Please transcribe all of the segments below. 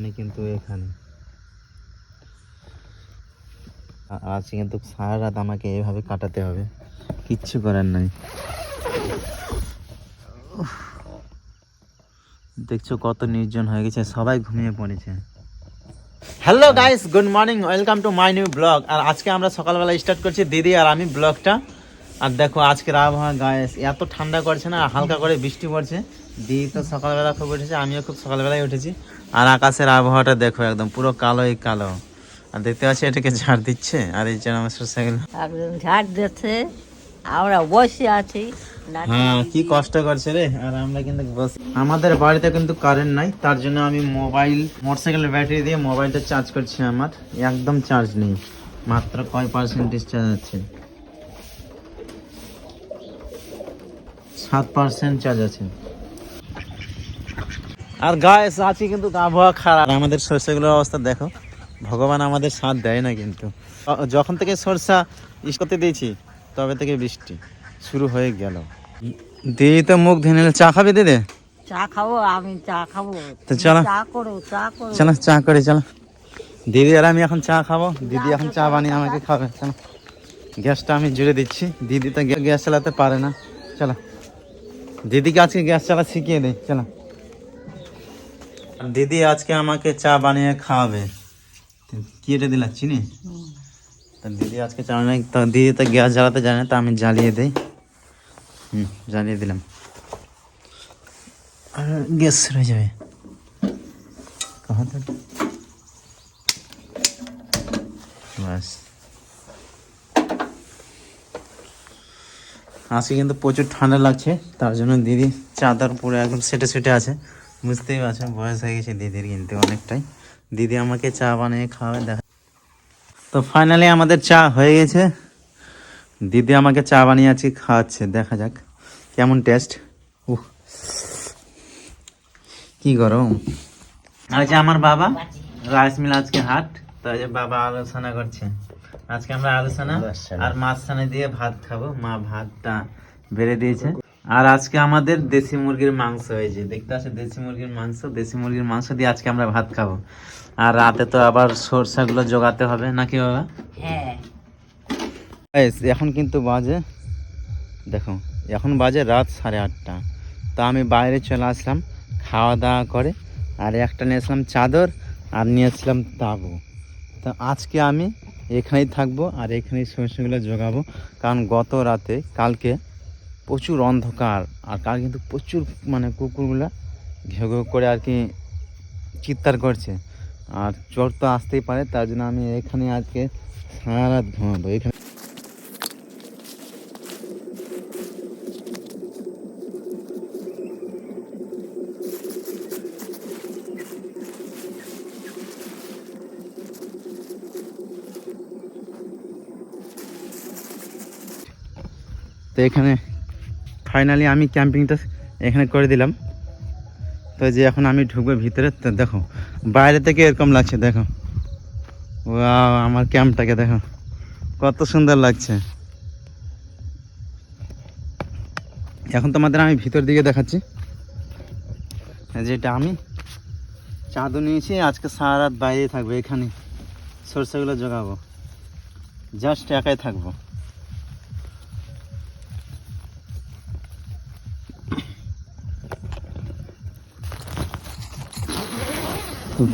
আমি কিন্তু এখানে আজ কিন্তু সারা রাত আমাকে এইভাবে কাটাতে হবে, কিচ্ছু করার নাই। দেখছো কত নির্জন হয়ে গেছে, সবাই ঘুমিয়ে পড়েছে। Hello guys, good morning, welcome to my new blog. আর আজকে আমরা সকালবেলা স্টার্ট করছি দিদি আর আমি ব্লগটা। আর দেখো আজকের আবহাওয়া গাইস, এত ঠান্ডা করছে না, হালকা করে বৃষ্টি পড়ছে। দিদি তো সকালবেলা খুব উঠেছে, আমিও খুব সকালবেলায় উঠেছি। আর আকাশের আবহাওয়াটা দেখো, একদম পুরো কালোই কালো। আর দেখতে পাচ্ছি এটাকে ঝাড় দিচ্ছে, আর এই যে আমার সরষেগুলো একজন ঝাড় দিচ্ছে, আমরা বসে আছি। হ্যাঁ, কি কষ্ট করছে রে। আর আমরা কিন্তু আমাদের বাড়িতে কিন্তু কারেন্ট নাই, তার জন্য আমি মোটরসাইকেলের ব্যাটারি দিয়ে মোবাইলটা চার্জ করছি। আমার একদম চার্জ নেই, মাত্র কয় পার্সেন্টেজ চার্জ আছে, 7% চার্জ আছে। আর গাইস আছি কিন্তু আবহাওয়া খারাপ, আমাদের সরষেগুলোর অবস্থা দেখো। ভগবান আমাদের সাথ দেয় না কিন্তু। যখন থেকে সরষা করতে দিয়েছি তবে থেকে বৃষ্টি শুরু হয়ে গেল। দিদি তো মুখ ধুয়ে নিলে, চা খাবে দিদি? চা খাবো, আমি চা খাবো। তো চলো চা করো, চা করো। চলো চা করে চলো। দিদি আর আমি এখন চা খাবো, দিদি এখন চা বানিয়ে আমাকে খাবে। চলো, গ্যাসটা আমি জুড়ে দিচ্ছি, দিদি তো গ্যাস চালাতে পারে না। চলো দিদিকে আজকে গ্যাস চালা শিখিয়ে দিই। চলো, দিদি আজকে আমাকে চা বানিয়ে খাওয়াবে। কি এটা দিলা, চিনি? তা দিদি আজকে চা বানিয়ে, তো দিদি তো গ্যাস জ্বালাতে জানে, তা আমি জ্বালিয়ে দিই। জ্বালিয়ে দিলাম, আর গ্যাস হয়ে যাবে। বাস, আজকে কিন্তু প্রচুর ঠান্ডা লাগছে, তার জন্য দিদি চাদর পুরো একদম সেটে সেটে আছে। বুঝতেই পারছো, বয়স হয়ে গেছে দিদির কিন্তু অনেকটাই। দিদি আমাকে চা বানিয়ে খাওয়াবে। দেখা, তো ফাইনালি আমাদের চা হয়ে গেছে। দিদি আমাকে চা বানিয়ে আজকে খাওয়াচ্ছে, দেখা যাক কেমন টেস্ট। কি গরম। আর যে আমার বাবা রাইস মিল আজকে হাট, তো যে বাবা আলোচনা করছে। আজকে আমরা আলোচনা আর মাছখানে দিয়ে ভাত খাবো, মা ভাতটা বেড়ে দিয়েছে। আর আজকে আমাদের দেশি মুরগির মাংস হয়েছে, দেখতে আছে দেশি মুরগির মাংস। দেশি মুরগির মাংস দিয়ে আজকে আমরা ভাত খাবো। আর রাতে তো আবার সরষাগুলো জোগাতে হবে নাকি বাবা? হ্যাঁ। এখন কিন্তু বাজে, দেখো এখন বাজে রাত 8:30। তো আমি বাইরে চলে আসলাম খাওয়া দাওয়া করে, আর একটা নিয়েছিলাম চাদর, আর নিয়েছিলাম তাঁবু। তো আজকে আমি এখানেই থাকবো, আর এখানেই সরষেগুলো জোগাবো। কারণ গত রাতে কালকে প্রচুর অন্ধকার, আর কাল কিন্তু প্রচুর মানে কুকুরগুলা ঘেউ ঘেউ করে আর কি চিৎকার করছে। আর চোর তো আসতেই পারে, তার জন্য আমি এখানে আজকে সারা রাত ঘুমাবো এখানে। তো এখানে ফাইনালি আমি ক্যাম্পিংটা এখানে করে দিলাম। তো যে এখন আমি ঢুকবো ভিতরে, তো দেখো বাইরে থেকে এরকম লাগছে, দেখো ওয়াও, আমার ক্যাম্পটাকে দেখো কত সুন্দর লাগছে। এখন তোমাদের আমি ভিতর দিকে দেখাচ্ছি। যেটা আমি চাদর নিয়েছি, আজকে সারা রাত বাইরে থাকবো, এখানে সরষেগুলো জোগাবো, জাস্ট একাই থাকবো।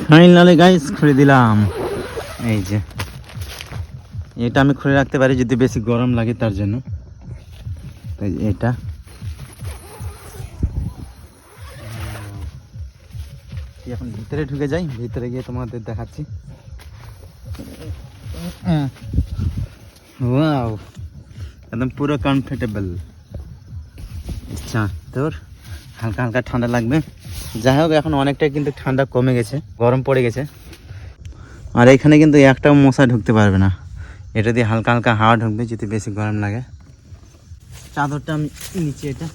ফাইনালি গাইস খুলে দিলাম। এই যে এটা আমি খুলে রাখতে পারি যদি বেশি গরম লাগে, তার জন্য এটা। এখন ভিতরে ঢুকে যাই, ভিতরে গিয়ে তোমাদের দেখাচ্ছি। ওয়াও, একদম পুরো কমফর্টেবল। আচ্ছা, তোর হালকা হালকা ঠান্ডা লাগবে। যাই হোক, এখন অনেকটাই কিন্তু ঠান্ডা কমে গেছে, গরম পড়ে গেছে। আর এখানে কিন্তু একটাও মশা ঢুকতে পারবে না, এটা দিয়ে হালকা হালকা হাওয়া ঢুকবে যদি বেশি গরম লাগে। চাদরটা আমি নিচে এটা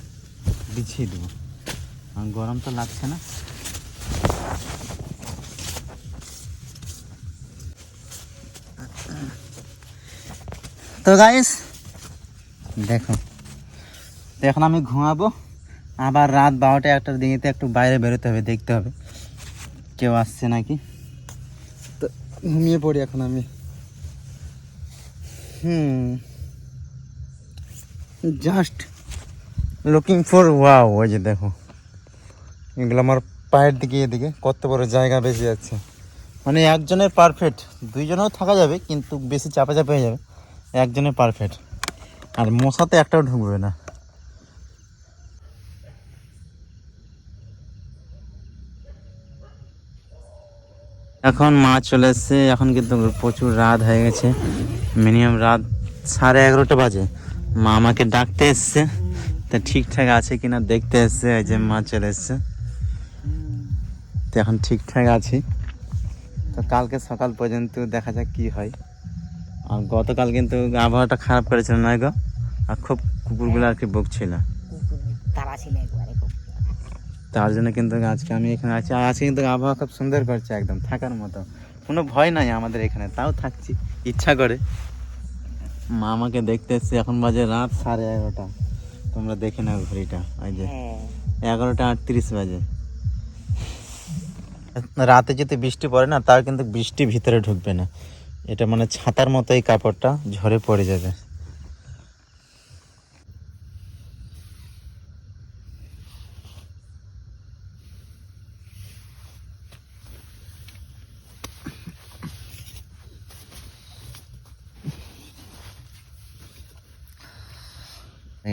বিছিয়ে দেবো, গরম তো লাগছে না। তো গাইস দেখো, এখন আমি ঘুমাবো, আবার রাত 12টা 1টার দিকে একটু বাইরে বেরোতে হবে, দেখতে হবে কেউ আসছে নাকি, তো ঘুমিয়ে পড়ি এখন আমি। Just looking for wow. ওই যে দেখো, এগুলো আমার পায়ের দিকে, এদিকে কত বড় জায়গা বেশি যাচ্ছে। মানে একজনের পারফেক্ট, দুইজনেও থাকা যাবে কিন্তু বেশি চাপা চাপা হয়ে যাবে, একজনের পারফেক্ট। আর মশাতে একটাও ঢুকবে না। এখন মা চলে এসছে, এখন কিন্তু প্রচুর রাত হয়ে গেছে, মিনিমাম রাত 11:30 বাজে। মা আমাকে ডাকতে এসছে, তা ঠিকঠাক আছে কিনা দেখতে এসছে। এই যে মা চলে এসছে, তো এখন ঠিকঠাক আছি। তো কালকে সকাল পর্যন্ত দেখা যাক কি হয়। আর গতকাল কিন্তু আবহাওয়াটা খারাপ করেছিল নয় গো, আর খুব কুকুরগুলো আর কি বকছিল, তারা ছিল একবারে খুব। তার জন্য কিন্তু আজকে আমি এখানে আছি। আর আজকে কিন্তু আবহাওয়া খুব সুন্দর করছে, একদম থাকার মতো, কোনো ভয় নাই আমাদের এখানে, তাও থাকছি ইচ্ছা করে। মা আমাকে দেখতে এসছে, এখন বাজে রাত 11:30। তোমরা দেখে নাও ঘড়িটা, ওই যে 11:38 বাজে। রাতে যদি বৃষ্টি পড়ে না, তাও কিন্তু বৃষ্টি ভিতরে ঢুকবে না, এটা মানে ছাতার মতো এই কাপড়টা ঝরে পড়ে যাবে।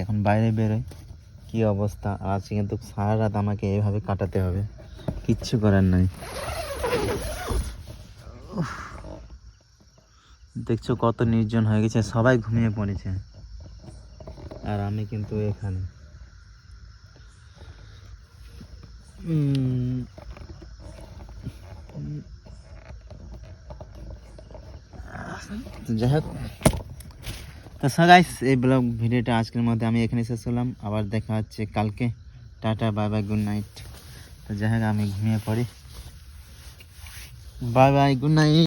এখন বাইরে বেরোই, কি অবস্থা। আজকে কিন্তু সারা রাত আমাকে এইভাবে কাটাতে হবে, কিচ্ছু করার নাই। দেখছো কত নির্জন হয়ে গেছে, সবাই ঘুমিয়ে পড়েছে, আর আমি কিন্তু এখানে। যাই হোক, তো গাইস, এই ব্লগ ভিডিওটা আজকের মধ্যে আমি এখানে শেষ করলাম। আবার দেখা হচ্ছে কালকে। Tata, bye bye, good night. তো যাই হোক, আমি ঘুমিয়ে পড়ি। Bye bye, good night.